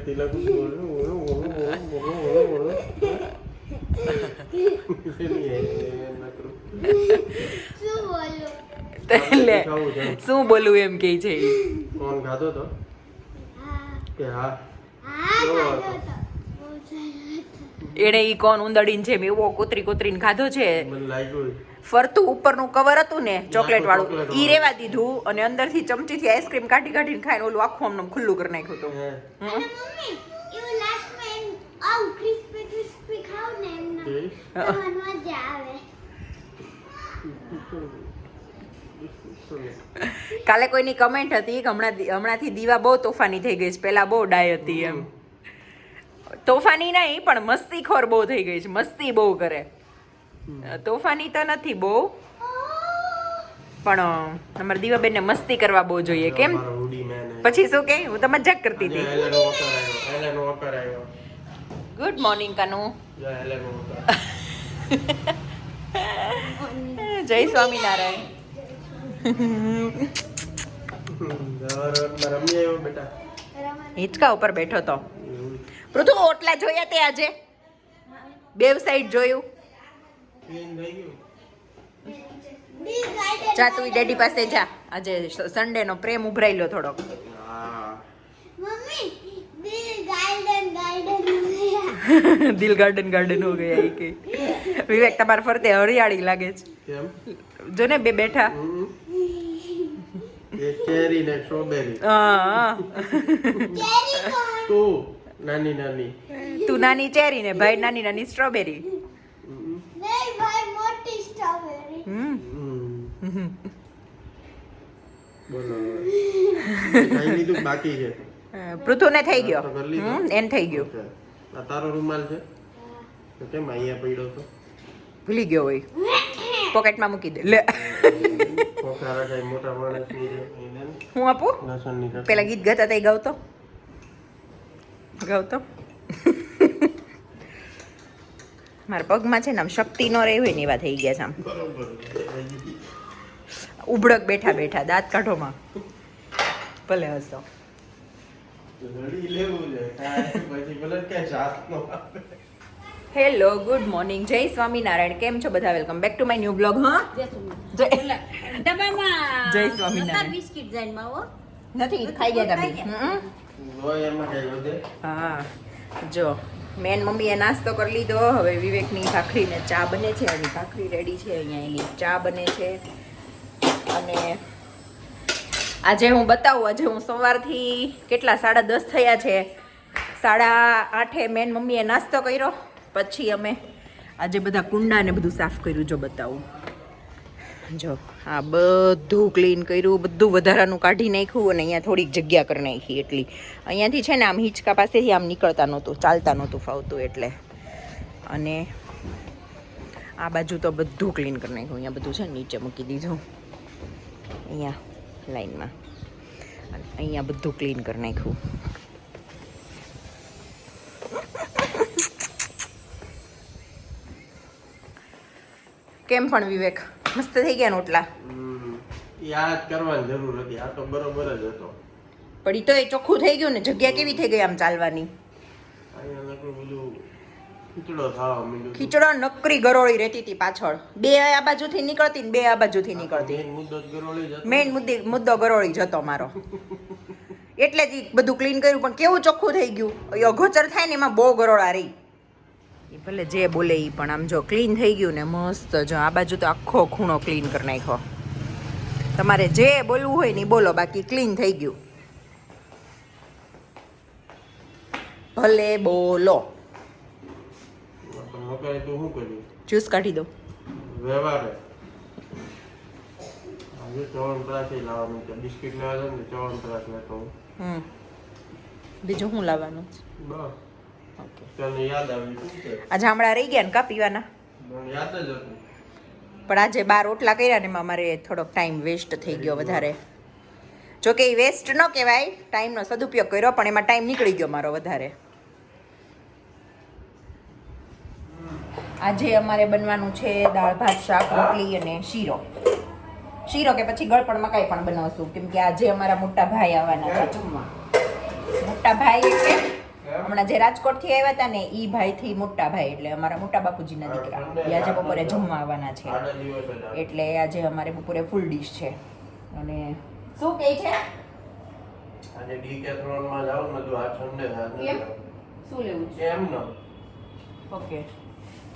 તિલક શું બોલું એમ કે છે કોણ ખાધો તો કે હા એણે ઈ કોણ ઉંદડીને છે એવો કોતરીને ખાધો છે. મને લાગ્યું ફરતું ઉપરનું કવર હતું ને ચોકલેટ વાળું ચોકલેટ ઈ રેવા દીધું અને અંદરથી ચમચીથી આઈસ્ક્રીમ કાઢીને ખાઈને ઓલું આખું આમ ખુલ્લું કરી નાખ્યું હતું. કાલે કોઈની કમેન્ટ હતી કે હમણાંથી દીવા બહુ તોફાની થઈ ગઈ છે, પેલા બહુ ડાય હતી એમ. તોફાની નહીં પણ મસ્તીખોર બહુ થઈ ગઈ છે, મસ્તી બહુ કરે. તોફાની તો નથી બહુ પણ અમારા દીવાબેનને મસ્તી કરવા બહુ જોઈએ. કેમ પછી શું કે હું તો મજાક કરતી હતી. Good morning Kanu. જય સ્વામિનારાયણ. હિંચકા ઉપર બેઠો તો પૃથુ ઓટલા જોયા તે આજે બેવ સાઈડ જોયું. જા તું ડેડી પાસે જા, આજે સન્ડે નો પ્રેમ ઉભરાયેલો થોડોક. દિલ ગાર્ડન હો ગયા ઈ કે. વિવેક તમારા ફરતે હરિયાળી લાગે છે. જો ને બે બેઠા. ચેરી ને સ્ટ્રોબેરી. હા તું નાની તું નાની ચેરી ને ભાઈ નાની સ્ટ્રોબેરી. બોલો ખાઈ લીધું બાકી છે. પૃથુને થઈ ગયો. એને થઈ ગયું. આ તારો રૂમાલ છે તો કેમ અહીંયા પડ્યો તો? ભૂલી ગયો હોય, પોકેટમાં મૂકી દે. લે પોકારા કઈ મોટા માણસની છે. હું આપું લસણની પેલા ગીત ગાતા હતા ગાવતો. મારા પગમાં છે ને આમ શક્તિ નો રહી હોય ને એવા થઈ ગયા છે. આમ ઉબડક બેઠા દાંત કાઢોમાં ભલે હસો. હેલો ગુડ મોર્નિંગ, જય સ્વામિનારાયણ. કેમ છો બધા? Welcome back to my new blog. હા જય સ્વામિનારાયણ. બિસ્કિટ જાનમાં હો નથી ખાઈ ગયા તમે? હા જો મેન મમ્મીએ નાસ્તો કરી લીધો. હવે વિવેકની ભાખરી ને ચા બને છે. એની ભાખરી રેડી છે, અહીંયા એની ચા બને છે. અને આજે હું બતાવું, આજે હું સવારથી કેટલા 10:30 થયા છે, 8:30 મેન મમ્મીએ નાસ્તો કર્યો. પછી અમે આજે બધા કુંડા ને બધું સાફ કર્યું. જો બતાવું, જો આ બધું ક્લીન કર્યું, બધું વધારાનું કાઢી નાખ્યું અને અહીંયા થોડીક જગ્યા કરી નાખી. એટલી અહીંયાથી છે ને આમ હિંચકા પાસેથી આમ નીકળતા નહોતું, ચાલતા નહોતું ફાવતું એટલે. અને આ બાજુ તો બધું ક્લીન કરી નાખ્યું. અહીંયા બધું છે ને નીચે મૂકી દીધું, અહીંયા લાઈનમાં. અને અહીંયા બધું ક્લીન કરી નાખ્યું. કેમ પણ વિવેક મસ્ત થઈ ગયા નોટલા? યાદ કરવાની જરૂર હતી, આ તો બરોબર જ હતો. પણ ઈ તો એ ચોખ્ખું થઈ ગયું ને, જગ્યા કેવી થઈ ગઈ આમ ચાલવાની. ખીચડો નકરી ગરોળી રહેતી હતી પાછળ. બે આ બાજુથી નીકળતી ને બે આ બાજુથી નીકળતી. મેઇન મુદ્દો ગરોળી જ હતો મારો. એટલે જ બધું ક્લીન કર્યું. પણ કેવું ચોખ્ખું થઈ ગયું. અગોચર થાય ને એમાં બહુ ગરોળા રહી. એ ભલે જે બોલે એ પણ આમ જો ક્લીન થઈ ગયું ને મસ્ત. જો આ બાજુ તો આખો ખૂણો ક્લીન કરી નાખ્યો. તમારે જે બોલવું હોય ને બોલો, બાકી ક્લીન થઈ ગયું. ભલે બોલો. જ્યુસ કાઢી દો. બીજું શું લાવવાનું છે? આ જામડા રહી ગયા ને કા પીવાના? પણ આજે 12 રોટલા કર્યા ને એમાં મારે થોડોક ટાઈમ વેસ્ટ થઈ ગયો વધારે. જોકે એ વેસ્ટ ન કહેવાય, ટાઈમનો સદુપયોગ કર્યો, પણ એમાં ટાઈમ નીકળી ગયો મારો વધારે. આજે અમારે બનવાનું છે દાળ ભાત શાક રોટલી અને શીરો. શીરો કે પછી ગળપણ મકાઈ પણ બનાવશું, કેમ કે આજે અમારા મોટા ભાઈ આવવાના છે. મોટા ભાઈ એટલે હમણાં જે રાજકોટથી આવ્યા હતા ને ઈ ભાઈથી મોટા ભાઈ એટલે અમારા મોટા બાપુજીના દીકરા એ આજે બપોરે જમવા આવવાના છે આડા દિવસ જ આવે. એટલે આજે અમારે બપોરે ફૂલ ડીશ છે અને શું કહે છે આજે ડીકેથલોન માં જાવ ને તો આ ઠંડે કેમ? શું લેવું છે એમ ન ઓકે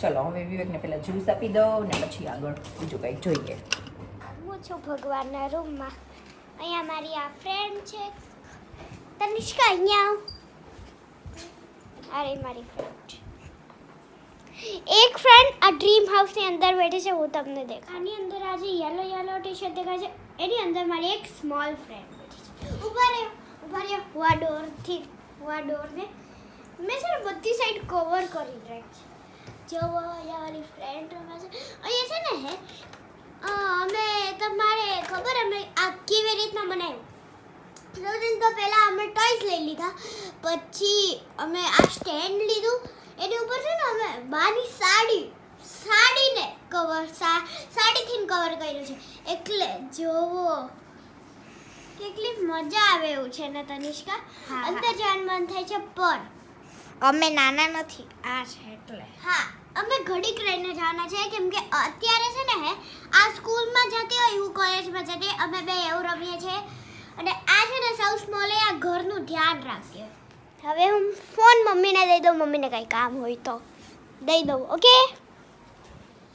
ચલો હવે વિવેકને પહેલા જ્યુસ આપી દો ને પછી આગળ બીજું કંઈક જોઈએ હું છું ભગવાનના રૂમમાં. અહીંયા મારી આ ફ્રેન્ડ છે તનિષ્કા, અહીંયા આવ. અરે મારી ફ્રેન્ડ એક ફ્રેન્ડ આ ડ્રીમ હાઉસની અંદર બેઠી છે, હું તમને દેખાડું. આની અંદર આ જે યલો ટી શર્ટ દેખાય છે એની અંદર મારી એક સ્મોલ ફ્રેન્ડ બેઠી છે. ઊભા રહ્યો હું આ ડોરને મેં છે ને બધી સાઈડ કવર કરી રાખી છે. જો અહીંયા મારી ફ્રેન્ડ રમે છે. અહીંયા છે ને અમે તમારે ખબર અમે આ કેવી રીતના બનાવ્યું. સૌથી તો પહેલાં અમે ટોયસ લઈ લીધા, પછી અમે આ સ્ટેન્ડ લીધું, એની ઉપર છે ને અમે બાની સાડીને સાડીથી કવર કર્યું છે. એટલે જોવો કેટલી મજા આવે એવું છે ને તનિષ્કા. અંદર જવાનું મન થાય છે પણ અમે નાના નથી આ છે એટલે. હા અમે ઘડીક રહીને જવાના છે કેમ કે અત્યારે છે ને આ સ્કૂલમાં જતી હોય હું કોલેજમાં જતી અમે બે એવું રમીએ છીએ અને આ છે ને સૌ સ્મોલે આ ઘરનું ધ્યાન રાખીએ. હવે હું ફોન મમ્મીને દઈ દઉં, મમ્મીને કંઈ કામ હોય તો દઈ દઉં. Okay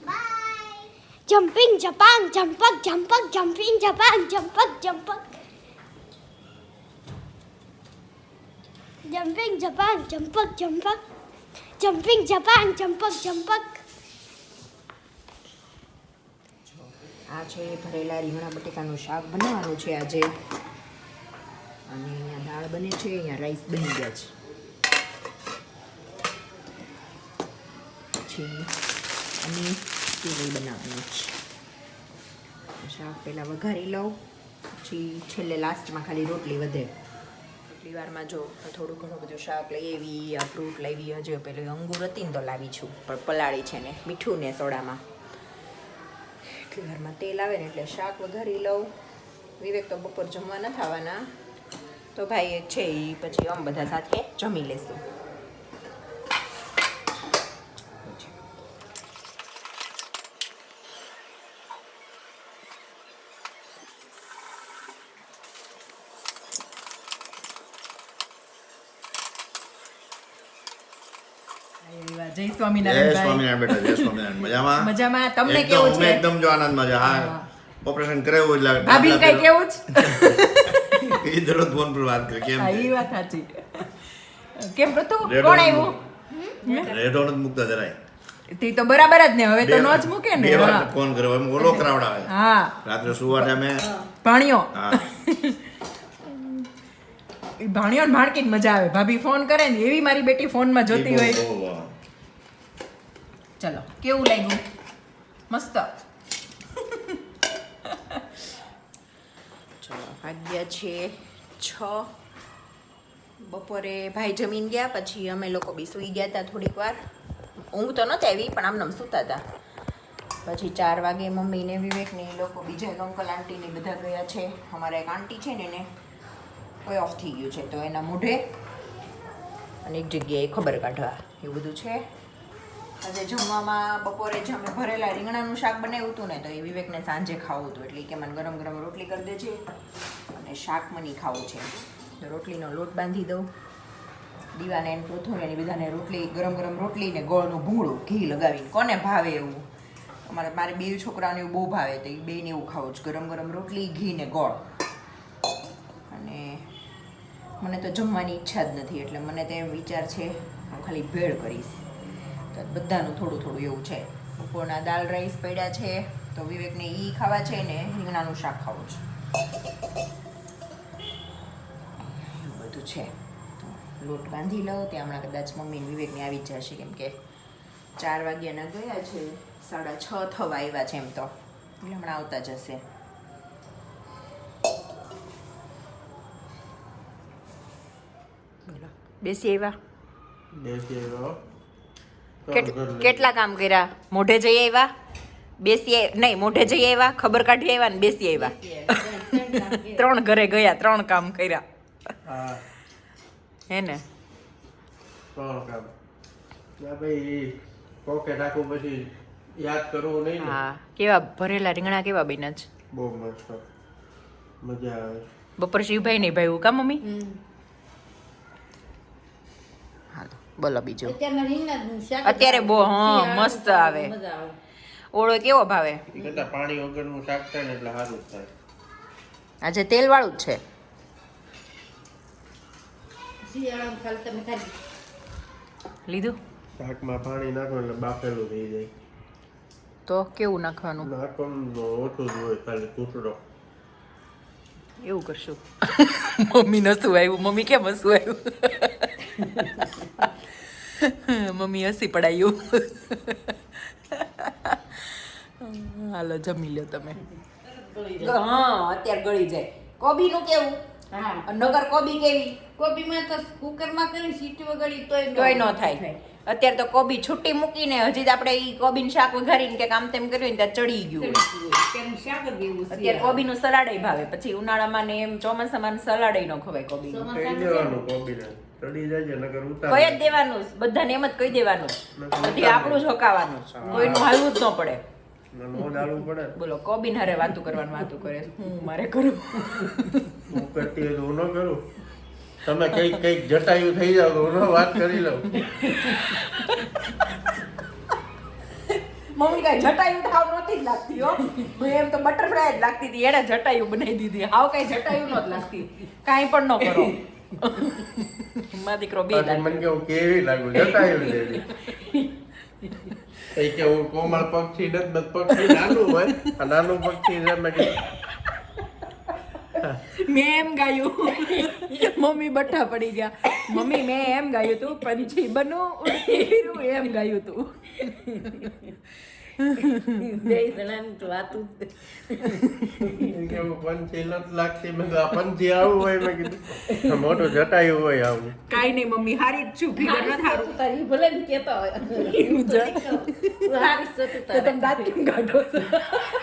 bye. જમ્પિંગ જપાંગ જમ્પક જમ્પક જમ્પિંગ જપાંગ જમ્પક જમ્પક જમ્પિંગ જપાંગ જમ્પક જમ્પક જમ્પિંગ જપાંગ જમ્પક જમ્પક. આ છે ભરેલા રીંગણા બટેકાનું શાક બનાવવાનું છે આજે અને અહીંયા દાળ બને છે, અહીંયા રાઈસ બની ગયા છે. પછી અને સેવઈ બનાવવાનું છે. શાક પહેલાં વઘારી લઉં પછી છેલ્લે લાસ્ટમાં ખાલી રોટલી વધે. એટલી વારમાં જો થોડું ઘણું બધું શાક લઈ આવી, આ ફ્રૂટ લાવી, હજુ પેલું અંગૂર હતી ને તો લાવી છું પણ પલાળી છે ને મીઠું ને સોડામાં. એટલી વારમાં તેલ આવે ને એટલે શાક વઘારી લઉં. વિવેક તો બપોર જમવા નથી આવવાના તો ભાઈ એક છે એ પછી આમ બધા સાથે જમી લેશું. જય સ્વામિનારાયણ બેટા, જય સ્વામિનારાયણ. મજામાં? મજામાં. તમને એકદમ, કેવું હું છે? એકદમ જો આનંદમાં છે. હા, ઓપરેશન કરાવ્યું એટલે ભાભી કઈ કેવું છે? એ દરરોજ ફોન પર વાત કરે કેમ હા, છે? એ વાત સાચી. કેમ પ્રતુ રેડ કોણ ઓન આવ્યું? રેડ ઓન જ મૂકતા જરાય. તે તો બરાબર જ ને, હવે તો નો જ મૂકે ને. બે વાર હા. ફોન કર્યો એમ ઓલો કરાવડાવે. હા, રાત્રે સુવા ટાઈમે ભાણિયો. હા ઈ ભાણિયો ને ભાણકી મજા આવે. ભાભી ફોન કરે ને એવી મારી બેટી ફોનમાં જોતી હોય. બહુ, બહુ. ચલો કેવું લાગ્યું? મસ્ત. ચલો વાગ્યા છે 6. બપોરે ભાઈ જમીન ગયા પછી અમે લોકો બી સૂઈ ગયા હતા થોડીક વાર. ઊંઘ તો નહોતી આવી પણ આમને સૂતા હતા. પછી 4 વાગે મમ્મીને વિવેકને એ લોકો બીજા એક અંકલ આંટીને બધા ગયા છે. અમારા એક આંટી છે ને એને કોઈ ઓફ થઈ ગયું છે તો એના મોઢે અને એક જગ્યાએ ખબર કાઢવા એવું બધું છે. આજે જમવામાં બપોરે જ અમે ભરેલા રીંગણાનું શાક બનાવ્યું હતું ને તો એ વિવેકને સાંજે ખાવું હતું એટલે કે મને ગરમ ગરમ રોટલી કરી દેજે અને શાક મને ખાવું છે. તો રોટલીનો લોટ બાંધી દઉં. દીવાને એને પૃથુને એની બધાને રોટલી ગરમ ગરમ રોટલી ને ગોળનું ભૂંગળું ઘી લગાવીને કોને ભાવે એવું. મારે 2 છોકરાઓને એવું બહુ ભાવે તો એ બેને એવું ખાવું જ ગરમ ગરમ રોટલી ઘી ને ગોળ. અને મને તો જમવાની ઈચ્છા જ નથી એટલે મને તો એમ વિચાર છે હું ખાલી ભેળ કરીશ. તો બધાનું થોડું થોડું એવું છે. બપોરના દાળ રાઈસ પડ્યા છે તો વિવેકને ઈ ખાવા છે ને રીંગણાનું શાક ખાવું છે. એવું બધું છે. તો લોટ બાંધી લઉં ત્યાં હમણાં કદાચ મમ્મી ને વિવેકને આવી જ જશે કેમ કે 4 વાગ્યાના ગયા છે, 6:30 થવા આવ્યા છે એમ તો એટલે હમણાં આવતા જશે. બોલો બેસી આવ્યા? કેટલા કામ કર્યા? મોઢે જઈ આવ્યા, બેસી નહીં મોઢે જઈ આવ્યા, ખબર કાઢી આવ્યા ને બેસી આવ્યા. 3 ઘરે ગયા, 3 કામ કર્યા. હા હે ને 3 કામ ના ભાઈ પોકેટ આખું પછી યાદ કરવું નહીં ને. હા કેવા ભરેલા રીંગણા કેવા બન્યા છે બહુ મસ્ત મજા આવે. બપોર શિવભાઈ નહીં ભાઈ કા મમ્મી હાલો બોલો બીજું અત્યારે બહુ મસ્ત આવે ઓળો કેવો ભાવે એ કરતાં પાણી વગરનું શાક થાય ને એટલે સારું જ થાય. આજે તેલ વાળું જ છે લીધું શાકમાં પાણી નાખો એટલે બાફેલું થઈ જાય. તો કેવું નાખવાનું નાખવાનું ઓછું જ હોય ખાલી કૂટડો. એવું કરશું મમ્મી નસું આવ્યું મમ્મી કેમ હસું આવ્યું મમ્મી હસી પડાયું હાલો જમી લો તમે હા અત્યારે ગળી જાય કોબી નું કેવું નગર કોબી કેવી કોબીમાં તો કુકરમાં કરી સીટી વગાડી તોય ન થાય અત્યારે તો કોબી છૂટી મૂકીને હજી આપણે ઈ કોબીનું શાક વઘારીને કે આમ તેમ કર્યું ને ત્યાં ચડી ગયું અત્યારે કોબીનું સલાડ ભાવે પછી ઉનાળામાં ને એમ ચોમાસામાં સલાડ ન ખવાય કોબી કહી દેવાનું કોબીને ચડી જાય નકર ઉતાર કહી જ દેવાનું બધાને એમ જ કહી દેવાનું બધી આપણું જ હોકાવાનું કોઈનું હાલવું જ ન પડે નો ડાલવું પડે. બોલો કોબીન હારે વાતું કરવાનું વાતું કરે હું મારે કરું હું કરતી હોય તો હું ન કરું. તમે કઈક જટાયું થઈ જાવ તો હું વાત કરી લઉં. મમ્મી કઈ જટાયું થાવ નહોતી જ લાગતી હો એમ તો બટરફ્લાય જ લાગતી હતી એને જટાયું બનાવી દીધી હાવ કઈ જટાયું નહોતી લાગતી કાંઈ પણ ન કરો મારો દીકરો બે મને કે હું કેવી લાગુ જટાયું લેવી. કે હું કોમળ પક્ષી નથી પક્ષી નાનું હોય આ નાનું પક્ષી મેં એમ ગાયું મમ્મી બઠ્ઠા પડી ગયા મમ્મી મેં એમ ગાયું તું પંછી બનું ઉડતી ફીરું એમ ગાયું તું પંછી નથી લાગતી મેં કીધું આ પંછી આવું હોય મેં કીધું મોટું જટાયું હોય આવું. કાઈ નહીં મમ્મી હારી જ છું ફિગર ન થારું તારી ભલે ને કેતા હોય હારી સતું તો તમે દાંત કેમ કાઢો છો?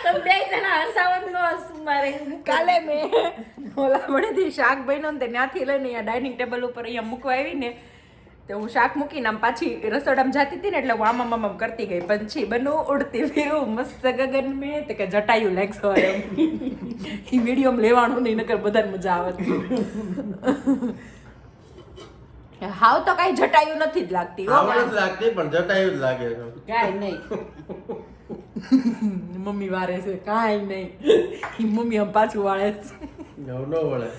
તમે બે જણા હસાવત નો હસું મારે કાલે મેં ઓલા મળેથી શાક બન્યો ને ત્યાંથી લઈને અહીંયા ડાઇનિંગ ટેબલ ઉપર અહીંયા મૂકવા આવી ને તો હું શાક મૂકીને આમ પાછી રસોડામાં જતી હતી ને એટલે હું આમ કરતી ગઈ પંછી બનું ઉડતી ફીરું મસ્ત ગગન મેં તો કે જટાયું લાગશો એમ એ વિડીયોમાં લેવાનું નહીં નકર બધાને મજા આવે હાવ તો કઈ જટાયું નથી જ લાગતી હો આવું નથી લાગતી પણ જટાયું જ લાગે છે. કાંઈ નહીં મમ્મી વારે છે કાંઈ નહીં મમ્મી આમ પાછું વાળે છે ઘઉં ન વળે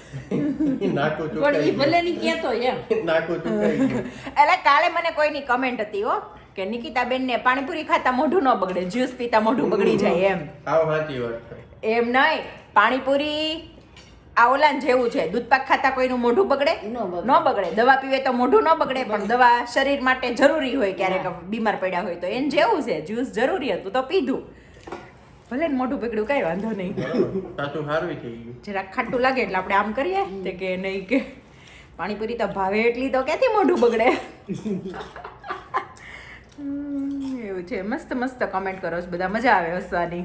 નાકું પણ ચૂકાઈ ઈ ભલે ની કેતો એમ ગયું. નાકું ચૂકાઈ ગયું. એટલે કાલે મને કોઈની કમેન્ટ હતી હો કે નિકિતાબેન ને પાણીપુરી ખાતા મોઢું ન બગડે જ્યુસ પીતા મોઢું બગડી જાય એમ આવ સાચી વાત છે. એમ નહીં પાણીપુરી આ ઓલાન જેવું છે દૂધ પાક ખાતા કોઈનું મોઢું બગડે ન બગડે. ન બગડે દવા પીવે તો મોઢું ન બગડે પણ દવા શરીર માટે જરૂરી હોય ક્યારેક બીમાર પડ્યા હોય તો એને જેવું છે જ્યુસ જરૂરી હતું તો પીધું ભલે ને મોઢું પકડ્યું કઈ વાંધો નહીં સાચું સારું થઈ ગયું. જરાક ખાટું લાગે એટલે આપણે આમ કરીએ તે કે નહીં કે પાણીપુરી તો ભાવે એટલી તો ક્યાંથી મોઢું બગડે એવું છે મસ્ત મસ્ત કમેન્ટ કરો છો બધા મજા આવે હસવાની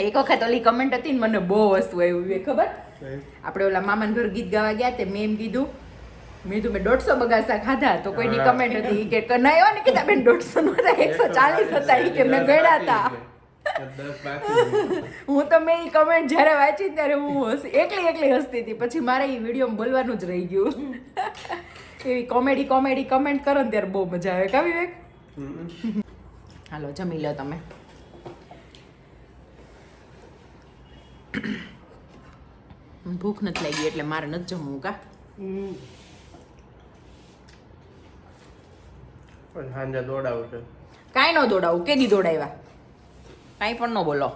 એક વખત ઓલી કમેન્ટ હતી ને મને બહુ હસવું આવ્યું એ ખબર આપણે ઓલા મામાન ઘર ગીત ગાવા ગયા તે મેં એમ કીધું મેં 150 બગાસા ખાધા તો કોઈની કમેન્ટ હતી કે નહીં હો ને કીધા બેન 150 નો હતા 140 હતા ઈ કે મેં ગણ્યા હતા 10 બાકી. હું તો મેં એ કમેન્ટ જ્યારે વાંચી ત્યારે હું એકલી હસતી હતી પછી મારે એ વિડીયોમાં બોલવાનું જ રહી ગયું એવી કોમેડી કમેન્ટ કરો ને ત્યારે બહુ મજા આવે કા વિવેક હાલો જમી લો તમે ભૂખ નથી લાગી એટલે મારે નથી જમવું કા પણ સાંજે દોડાવું છે. કાંઈ ન દોડાવું કેદી દોડાવ્યા કાંઈ પણ ન બોલો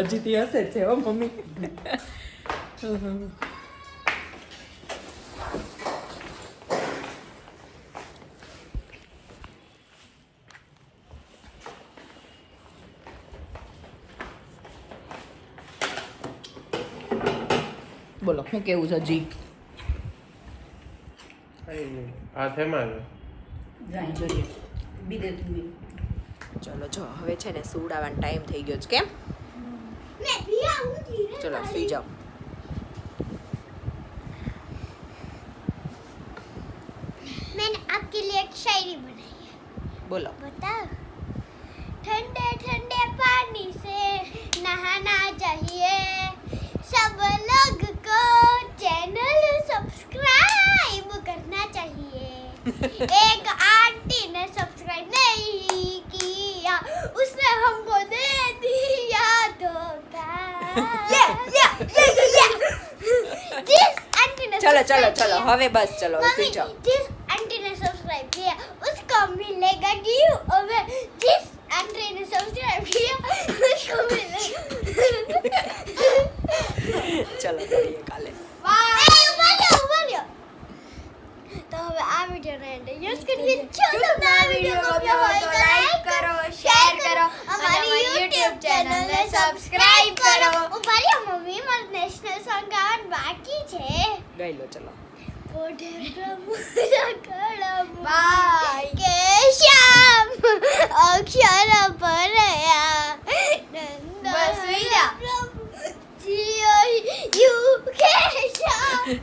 હજી થી હશે છે હો મમ્મી બોલો શું કેવું છે હજી કઈ નહીં. આ થેમાં છે. જાય જોઈએ બીજે ચલો જો હવે છે ને સુવડાવવાનો ટાઈમ થઈ ગયો છે કેમ ચલો સુઈ જાઓ आपके लिए एक शायरी बनाई है, બોલો. बताओ. ठंडे ठंडे पानी से नहाना चाहिए, सब लोग को चैनल सब्सक्राइब करना चाहिए. एक आंटी ने सब्सक्राइब नहीं किया, उसने हमको दे दिया धोखा. जिस आंटी ने ચલો ચલો subscribe ચલો किया- હવે બસ ચલો मम्मी, સુઈ જાઓ. जिस आंटी ने सब्सक्राइब किया उसको मिलेगा गिव अवे. जिस आंटी ने सब्सक्राइब किया उसको मिलेगा. ચલો મળીએ કાલે. ઉભા તો હવે આ વિડિયોને એન્ડ યુઝ કરીએ. જો તમને આ વિડિયો ગમ્યો હોય તો લાઈક કરો, શેર કરો, અમારી YouTube ચેનલને સબસ્ક્રાઇબ કરો. ઉભા રહ્યો મમ્મી, મારું નેશનલ સોંગ ગાવાનું બાકી છે. ગાઈ લો ચલો. બાય કે શ્યામ અક્ષર પરયા નંદ બસ સુઈ જા. જીઓ યુ કે શ્યામ